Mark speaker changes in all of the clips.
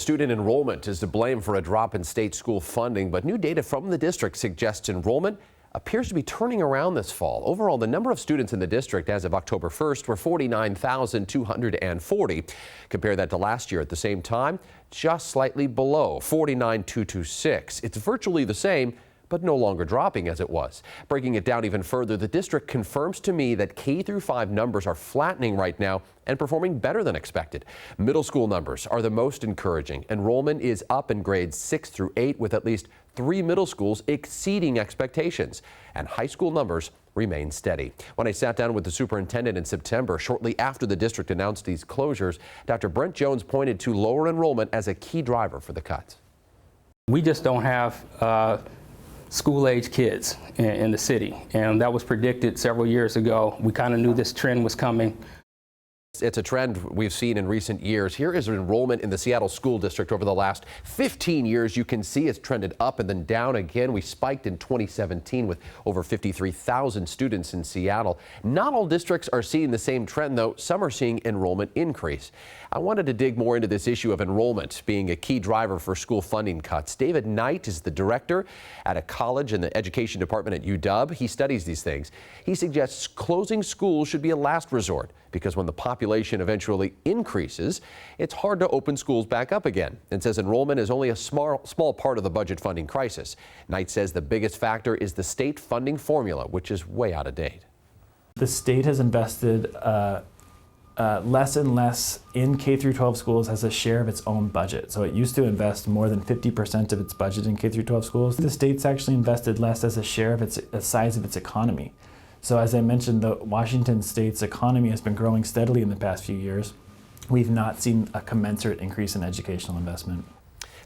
Speaker 1: Student enrollment is to blame for a drop in state school funding, but new data from the district suggests enrollment appears to be turning around this fall. Overall, the number of students in the district as of October 1st were 49,240. Compare that to last year at the same time, just slightly below 49,226. It's virtually the same, but no longer dropping as it was. Breaking it down even further, the district confirms to me that K-5 numbers are flattening right now and performing better than expected. Middle school numbers are the most encouraging. Enrollment is up in grades 6 through 8 with at least 3 middle schools exceeding expectations. And high school numbers remain steady. When I sat down with the superintendent in September, shortly after the district announced these closures, Dr. Brent Jones pointed to lower enrollment as a key driver for the cuts.
Speaker 2: We just don't have school-age kids in the city, and that was predicted several years ago. We kind of knew this trend was coming.
Speaker 1: It's a trend we've seen in recent years. Here is enrollment in the Seattle School District over the last 15 years. You can see it's trended up and then down again. We spiked in 2017 with over 53,000 students in Seattle. Not all districts are seeing the same trend, though. Some are seeing enrollment increase. I wanted to dig more into this issue of enrollment being a key driver for school funding cuts. David Knight is the director at a college in the education department at UW. He studies these things. He suggests closing schools should be a last resort because when the population eventually increases, it's hard to open schools back up again, and says enrollment is only a small part of the budget funding crisis. Knight says the biggest factor is the state funding formula, which is way out of date.
Speaker 3: The state has invested less and less in K-12 schools as a share of its own budget. So it used to invest more than 50% of its budget in K-12 schools. The state's actually invested less as a share of the size of its economy. So as I mentioned, the Washington state's economy has been growing steadily in the past few years. We've not seen a commensurate increase in educational investment.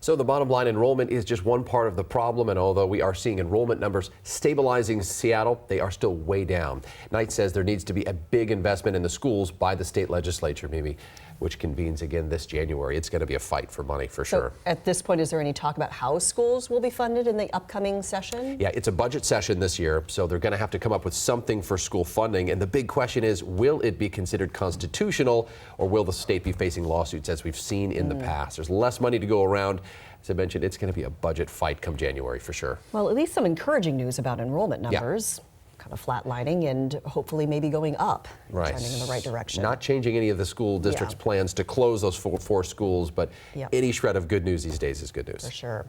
Speaker 1: So the bottom line, enrollment is just one part of the problem, and although we are seeing enrollment numbers stabilizing in Seattle, they are still way down. Knight says there needs to be a big investment in the schools by the state legislature, maybe, which convenes again this January. It's going to be a fight for money for sure.
Speaker 4: At this point, is there any talk about how schools will be funded in the upcoming session?
Speaker 1: Yeah, it's a budget session this year, so they're going to have to come up with something for school funding. And the big question is, will it be considered constitutional, or will the state be facing lawsuits as we've seen in the past? There's less money to go around. As I mentioned, it's going to be a budget fight come January for sure.
Speaker 4: Well, at least some encouraging news about enrollment numbers. Yeah. Kind of flatlining and hopefully maybe going up, trending in the right direction.
Speaker 1: Not changing any of the school district's plans to close those four schools, but any shred of good news these days is good news.
Speaker 4: For sure.